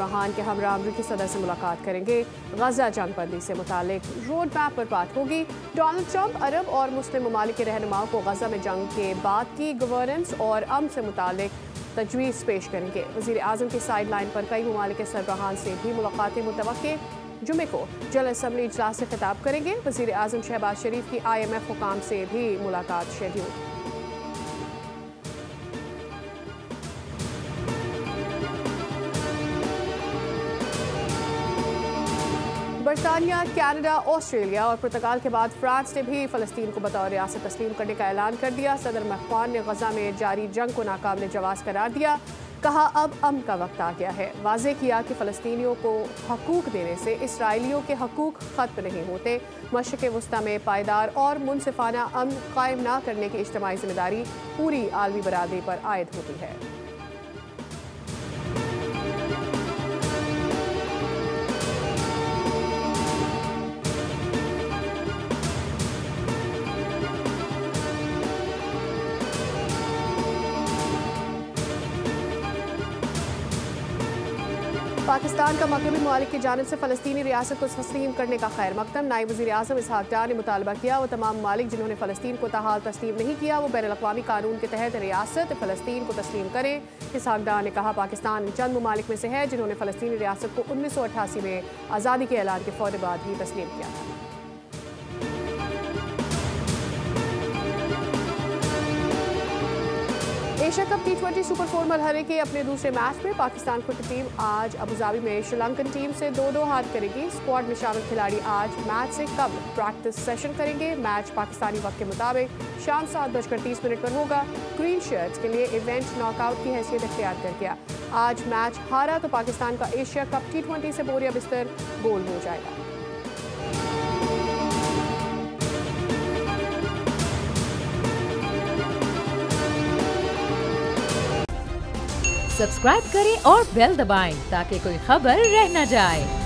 सरबराहान के हमरा अमरीकी सदर से मुलाकात करेंगे। गजा जंगबंदी से मुतालिक रोड मैप पर बात होगी। डोनाल्ड ट्रंप अरब और मुस्लिम ममालिक के रहनुमाओं को गजा में जंग के बाद की गवर्नेंस और अमन से मुतालिक तजवीज़ पेश करेंगे। वज़ीर आज़म की साइड लाइन पर कई ममालिक के सरबराहान से भी मुलाकातें मुतवक्के। जुमे को जनरल असम्बली इजलास से खिताब करेंगे। वज़ीर आज़म शहबाज शरीफ की IMF हुकाम से भी मुलाकात शेड्यूल। बरतानिया, कनाडा, ऑस्ट्रेलिया और पुर्तगाल के बाद फ्रांस ने भी फ़लस्तीन को बतौर रियासत तस्लीम करने का ऐलान कर दिया। सदर मैक्रोन ने गजा में जारी जंग को नाकाबिले जवाज़ करार दिया। कहा अब अमन का वक्त आ गया है। वाज़े किया कि फ़लस्तीनियों को हकूक़ देने से इसराइलियों के हकूक़ ख़त्म नहीं होते। मशरिक़ वस्ता में पायदार और मुनसिफ़ाना अमन कायम न करने की इज्तिमाई ज़िम्मेदारी पूरी आलमी बरादरी पर आयद होती है। पाकिस्तान का मगरबी ममालिक की जानिब से फ़लस्तीनी रियासत को तस्लीम करने का खैर मकदम। नायब वज़ीर आज़म इसहाक़ डार ने मुतालबा किया वो तमाम ममालिक जिन्होंने फ़लस्तीन को ताहाल तस्लीम नहीं किया वो बैनुल-अक़वामी कानून के तहत रियासत फ़लस्तीन को तस्लीम करें। इसहाक़ डार ने कहा पाकिस्तान चंद ममालिक में से है जिन्होंने फ़लस्तीनी रियासत को 1988 में आज़ादी के ऐलान के फ़ौरन बाद ही तस्लीम किया था। एशिया कप T20 सुपर 4 मरहले के अपने दूसरे मैच में पाकिस्तान क्रिकेट टीम आज अबुधाबी में श्रीलंकन टीम से 2-2 हार करेगी। स्क्वाड में शामिल खिलाड़ी आज मैच से कबल प्रैक्टिस सेशन करेंगे। मैच पाकिस्तानी वक्त के मुताबिक शाम 7:30 पर होगा। ग्रीन शर्ट्स के लिए इवेंट नॉकआउट की हैसियत इख्तियार कर गया। आज मैच हारा तो पाकिस्तान का एशिया कप T20 से बोरिया बिस्तर गोल हो जाएगा। सब्सक्राइब करें और बेल दबाएं ताकि कोई खबर रह न जाए।